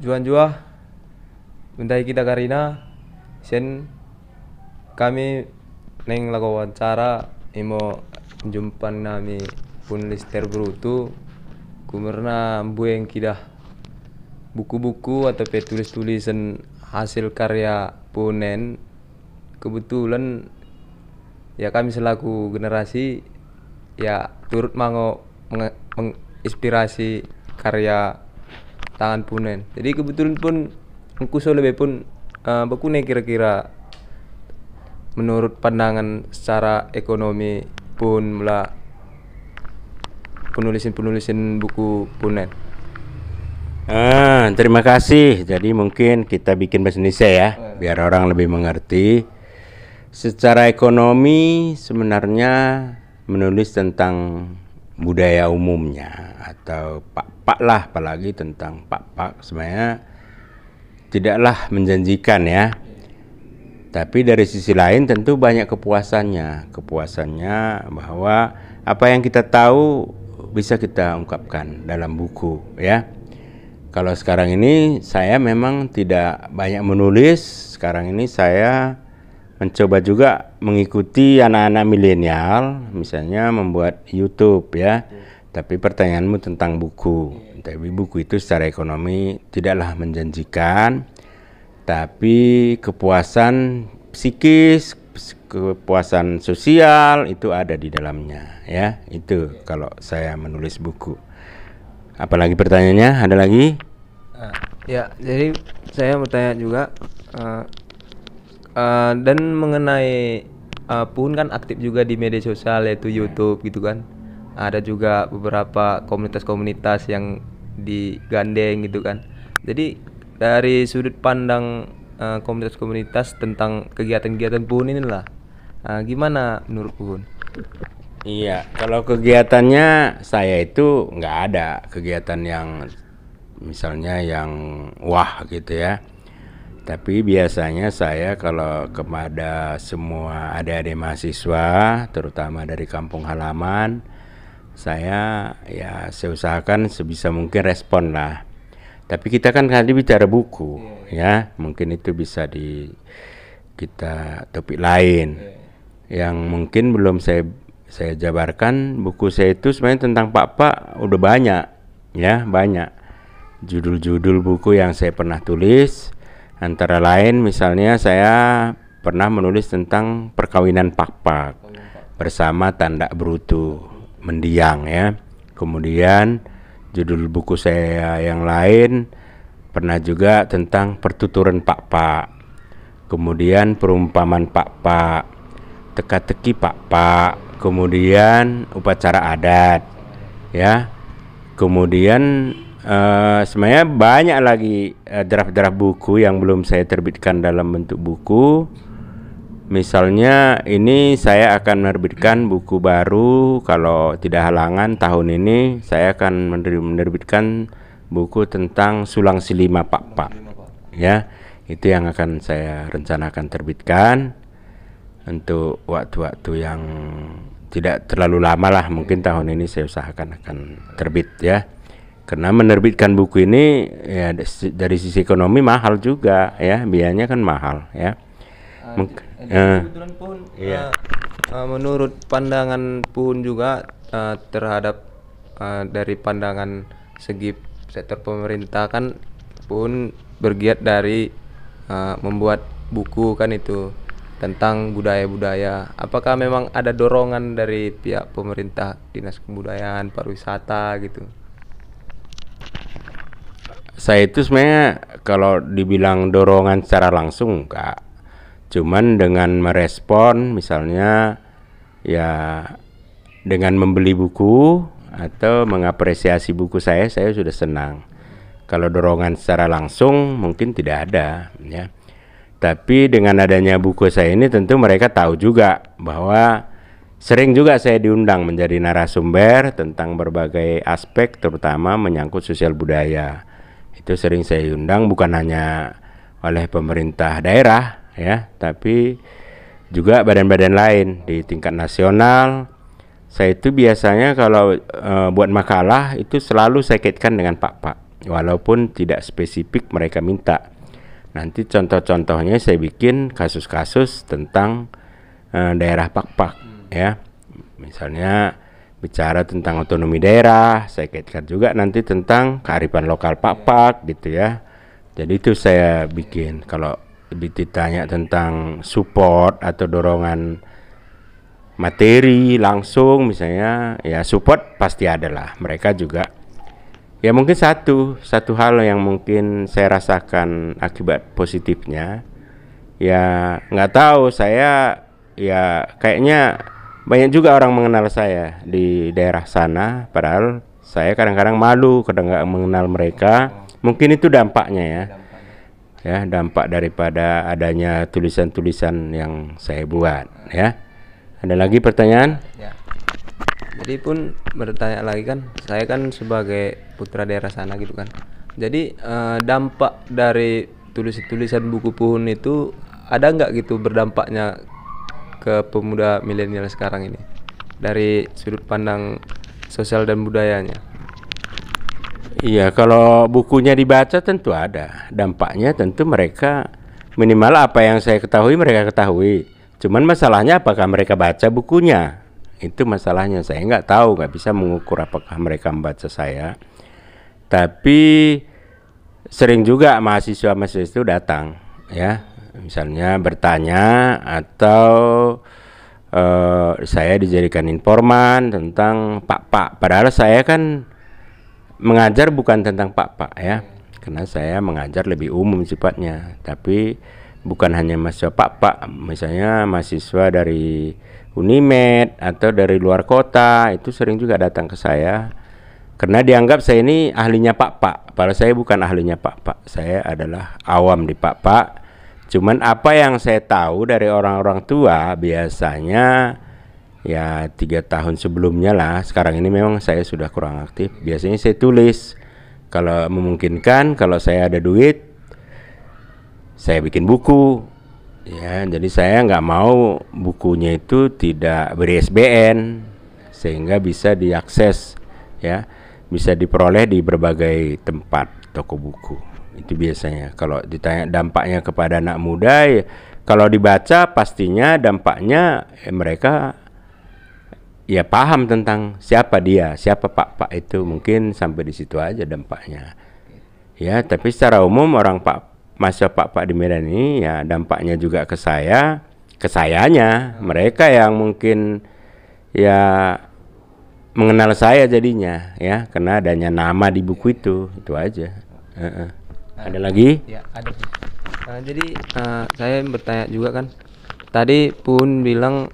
Juan jua bentai kita karina sen kami neng lagu wawancara imo jumpan nami penulis terbrutu kumerna bueng kidah buku-buku atau tulis-tulisan hasil karya punen. Kebetulan ya kami selaku generasi ya turut menginspirasi karya tangan punen. Jadi kebetulan pun engku lebih pun bekune kira-kira menurut pandangan secara ekonomi pun mula penulisan buku punen. Terima kasih. Jadi mungkin kita bikin bahasa Indonesia ya, biar orang lebih mengerti. Secara ekonomi sebenarnya menulis tentang budaya umumnya atau pak-pak lah, apalagi tentang pak-pak sebenarnya tidaklah menjanjikan ya. Tapi dari sisi lain tentu banyak kepuasannya bahwa apa yang kita tahu bisa kita ungkapkan dalam buku ya. Kalau sekarang ini saya memang tidak banyak menulis. Sekarang ini saya mencoba juga mengikuti anak-anak milenial, misalnya membuat YouTube ya. Tapi pertanyaanmu tentang buku. Tapi buku itu secara ekonomi tidaklah menjanjikan. Tapi kepuasan psikis, kepuasan sosial itu ada di dalamnya ya. Itu kalau saya menulis buku. Apalagi pertanyaannya, ada lagi? Ya, jadi saya mau tanya juga dan mengenai Pun kan aktif juga di media sosial yaitu YouTube gitu kan. Ada juga beberapa komunitas-komunitas yang digandeng gitu kan. Jadi dari sudut pandang komunitas-komunitas tentang kegiatan-kegiatan Pun inilah gimana menurut Pun? Iya, kalau kegiatannya saya itu nggak ada kegiatan yang misalnya yang wah gitu ya. Tapi biasanya saya kalau kepada semua adik-adik mahasiswa, terutama dari kampung halaman, saya usahakan sebisa mungkin respon lah. Tapi kita kan tadi bicara buku ya, mungkin itu bisa kita topik lain yang mungkin belum saya jabarkan. Buku saya itu sebenarnya tentang pak-pak udah banyak ya, banyak judul-judul buku yang saya pernah tulis. Antara lain misalnya saya pernah menulis tentang perkawinan pak-pak bersama Tandak Brutu Mendiang ya. Kemudian judul buku saya yang lain pernah juga tentang pertuturan pak-pak, kemudian perumpamaan pak-pak, teka-teki pak-pak, kemudian upacara adat ya. Kemudian sebenarnya banyak lagi draft-draft buku yang belum saya terbitkan dalam bentuk buku. Misalnya ini saya akan menerbitkan buku baru, kalau tidak halangan tahun ini saya akan menerbitkan buku tentang Sulang Silima Pak ya. Itu yang akan saya rencanakan terbitkan untuk waktu-waktu yang tidak terlalu lama lah, mungkin tahun ini saya usahakan akan terbit ya. Karena menerbitkan buku ini ya dari sisi ekonomi mahal juga ya, biayanya kan mahal ya. Kebetulan Pun menurut pandangan Pun juga terhadap dari pandangan segi sektor pemerintah kan Pun bergiat dari membuat buku kan itu tentang budaya-budaya. Apakah memang ada dorongan dari pihak pemerintah, Dinas Kebudayaan, Pariwisata gitu? Saya itu sebenarnya kalau dibilang dorongan secara langsung enggak. Cuman dengan merespon misalnya ya dengan membeli buku atau mengapresiasi buku saya sudah senang. Kalau dorongan secara langsung mungkin tidak ada ya. Tapi dengan adanya buku saya ini tentu mereka tahu juga bahwa sering juga saya diundang menjadi narasumber tentang berbagai aspek, terutama menyangkut sosial budaya. Itu sering saya diundang bukan hanya oleh pemerintah daerah ya, tapi juga badan-badan lain di tingkat nasional. Saya itu biasanya kalau buat makalah itu selalu saya kaitkan dengan pak-pak walaupun tidak spesifik mereka minta. Nanti contoh-contohnya saya bikin kasus-kasus tentang daerah Pak-Pak ya. Misalnya bicara tentang otonomi daerah, saya kaitkan juga nanti tentang kearifan lokal Pak-Pak gitu ya. Jadi itu saya bikin. Kalau ditanya tentang support atau dorongan materi langsung misalnya, ya support pasti ada lah. Mereka juga ya mungkin satu hal yang mungkin saya rasakan akibat positifnya, ya nggak tahu, saya ya kayaknya banyak juga orang mengenal saya di daerah sana, padahal saya kadang-kadang malu kadang nggak mengenal mereka. Mungkin itu dampaknya ya, dampak daripada adanya tulisan-tulisan yang saya buat ya. Ada lagi pertanyaan? Ya. Jadi pun bertanya lagi kan, saya kan sebagai putra daerah sana gitu kan. Jadi dampak dari tulisan buku Puhun itu ada nggak gitu berdampaknya ke pemuda milenial sekarang ini dari sudut pandang sosial dan budayanya? Iya, kalau bukunya dibaca tentu ada dampaknya, tentu mereka minimal apa yang saya ketahui mereka ketahui. Cuman masalahnya apakah mereka baca bukunya? Itu masalahnya. Saya nggak tahu, nggak bisa mengukur apakah mereka membaca saya. Tapi sering juga mahasiswa-mahasiswa itu datang ya, misalnya bertanya atau saya dijadikan informan tentang Pak-Pak. Padahal saya kan mengajar bukan tentang Pak-Pak ya, karena saya mengajar lebih umum sifatnya. Tapi bukan hanya mahasiswa Pak-Pak, misalnya mahasiswa dari Unimed atau dari luar kota itu sering juga datang ke saya karena dianggap saya ini ahlinya Pak-Pak. Padahal saya bukan ahlinya Pak-Pak, saya adalah awam di Pak-Pak. Cuman apa yang saya tahu dari orang-orang tua biasanya ya 3 tahun sebelumnya lah. Sekarang ini memang saya sudah kurang aktif. Biasanya saya tulis, kalau memungkinkan, kalau saya ada duit saya bikin buku ya. Jadi saya nggak mau bukunya itu tidak ber-ISBN sehingga bisa diakses ya, bisa diperoleh di berbagai tempat toko buku. Itu biasanya. Kalau ditanya dampaknya kepada anak muda ya, kalau dibaca pastinya dampaknya mereka ya paham tentang siapa dia, siapa Pak-Pak itu. Mungkin sampai di situ aja dampaknya ya. Tapi secara umum orang masa Pak-Pak di Medan ini ya dampaknya juga ke saya, ke sayanya. Mereka yang mungkin ya mengenal saya jadinya ya, karena adanya nama di buku itu aja. Ada lagi? Ya, ada. Jadi saya bertanya juga kan, tadi Pun bilang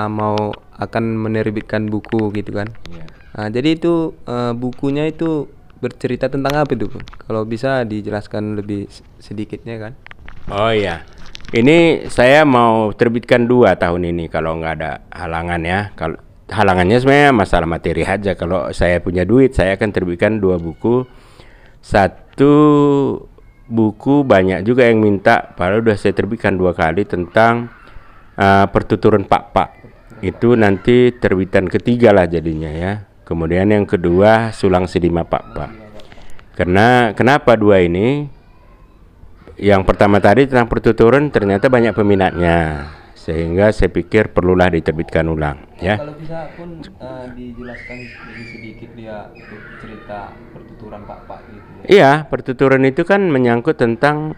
mau akan menerbitkan buku gitu kan. Jadi itu bukunya itu bercerita tentang apa itu, Pun? Kalau bisa dijelaskan lebih sedikitnya kan? Oh iya, ini saya mau terbitkan 2 tahun ini kalau nggak ada halangan ya. Kalau halangannya sebenarnya masalah materi aja. Kalau saya punya duit, saya akan terbitkan 2 buku. 1 buku banyak juga yang minta, padahal udah saya terbitkan 2 kali tentang pertuturan Pak-Pak. Itu nanti terbitan ketiga lah jadinya ya. Kemudian yang kedua Sulang Silima Pak-Pak. Karena kenapa 2 ini? Yang pertama tadi tentang pertuturan ternyata banyak peminatnya, sehingga saya pikir perlulah diterbitkan ulang ya. Kalau bisa Pun dijelaskan lebih sedikit dia cerita pertuturan Pak-Pak gitu. Iya, pertuturan itu kan menyangkut tentang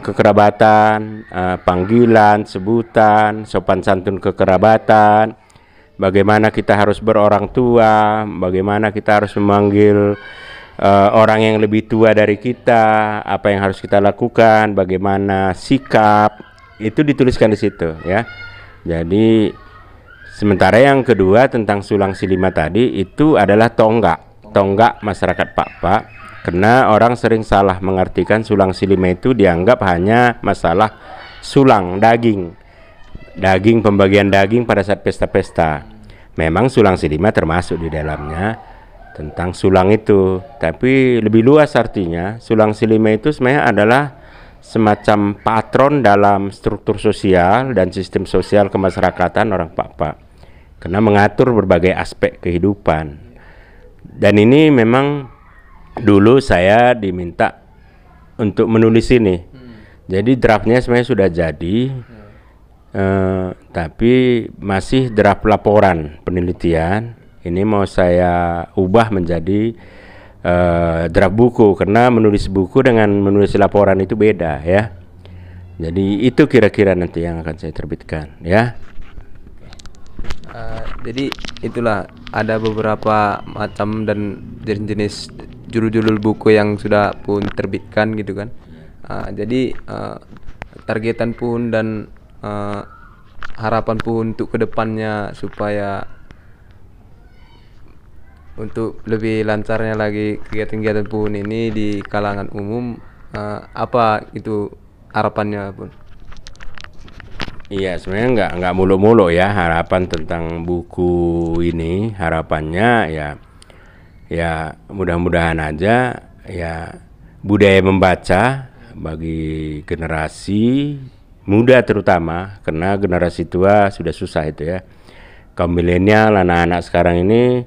kekerabatan, panggilan, sebutan, sopan santun kekerabatan, bagaimana kita harus berorang tua, bagaimana kita harus memanggil orang yang lebih tua dari kita, apa yang harus kita lakukan, bagaimana sikap, itu dituliskan di situ ya. Jadi sementara yang kedua tentang Sulang Silima tadi itu adalah tonggak masyarakat Pak-Pak. Karena orang sering salah mengartikan Sulang Silima itu dianggap hanya masalah sulang daging, pembagian daging pada saat pesta-pesta. Memang Sulang Silima termasuk di dalamnya tentang sulang itu, tapi lebih luas artinya. Sulang Silima itu sebenarnya adalah semacam patron dalam struktur sosial dan sistem sosial kemasyarakatan orang Pak-Pak, karena mengatur berbagai aspek kehidupan. Dan ini memang dulu saya diminta untuk menulis ini. Jadi draftnya sebenarnya sudah jadi, tapi masih draft laporan penelitian. Ini mau saya ubah menjadi draft buku, karena menulis buku dengan menulis laporan itu beda ya. Jadi itu kira-kira nanti yang akan saya terbitkan ya. Jadi itulah ada beberapa macam dan jenis-jenis judul-judul buku yang sudah pun terbitkan gitu kan. Jadi targetan pun dan harapan pun untuk kedepannya supaya untuk lebih lancarnya lagi kegiatan-kegiatan pun ini di kalangan umum, apa itu harapannya pun? Iya, sebenarnya nggak muluk-muluk ya harapan tentang buku ini. Harapannya ya mudah-mudahan aja ya budaya membaca bagi generasi muda terutama, karena generasi tua sudah susah itu ya. Kaum milenial, anak-anak sekarang ini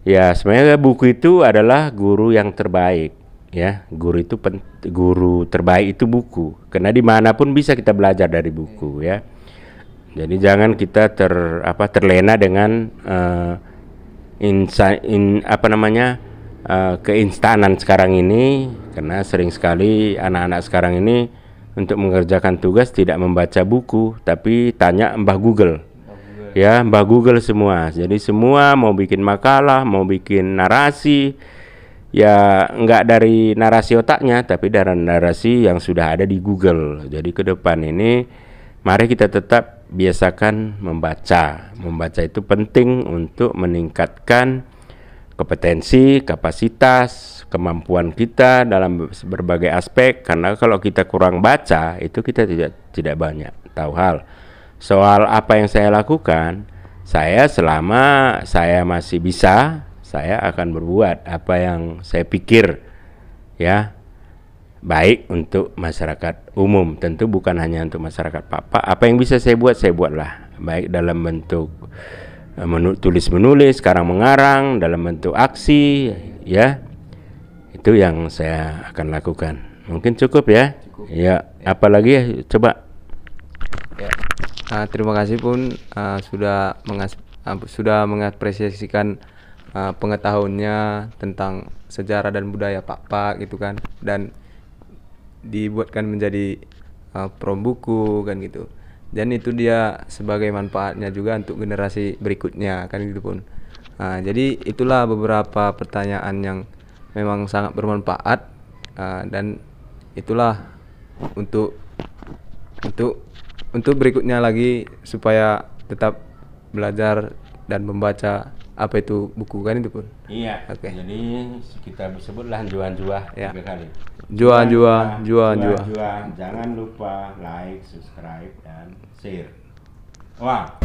ya sebenarnya buku itu adalah guru yang terbaik ya. Guru terbaik itu buku, karena dimanapun bisa kita belajar dari buku ya. Jadi jangan kita terlena dengan keinstanan sekarang ini, karena sering sekali anak-anak sekarang ini untuk mengerjakan tugas tidak membaca buku, tapi tanya Mbah Google. Ya, Mbah Google semua. Jadi semua mau bikin makalah, mau bikin narasi, ya nggak dari narasi otaknya, tapi dari narasi yang sudah ada di Google. Jadi ke depan ini mari kita tetap biasakan membaca. Membaca itu penting untuk meningkatkan kompetensi, kapasitas, kemampuan kita dalam berbagai aspek. Karena kalau kita kurang baca, itu kita tidak banyak tahu hal. Soal apa yang saya lakukan, selama saya masih bisa, saya akan berbuat apa yang saya pikir ya baik untuk masyarakat umum. Tentu bukan hanya untuk masyarakat Papa. Apa yang bisa saya buatlah, baik dalam bentuk tulis menulis, karang mengarang, dalam bentuk aksi ya. Itu yang saya akan lakukan. Mungkin cukup ya. Ya, apalagi ya, coba. Ya. Terima kasih pun sudah mengapresiasikan pengetahuannya tentang sejarah dan budaya Pak gitu kan, dan dibuatkan menjadi prom buku kan gitu. Dan itu dia sebagai manfaatnya juga untuk generasi berikutnya kan gitu pun. Jadi itulah beberapa pertanyaan yang memang sangat bermanfaat, dan itulah untuk berikutnya lagi supaya tetap belajar dan membaca apa itu buku kan itu pun. Iya. Oke. Jadi kita sebutlah juan-juan ya. 3 kali. Juan. Jangan lupa like, subscribe dan share. Wah.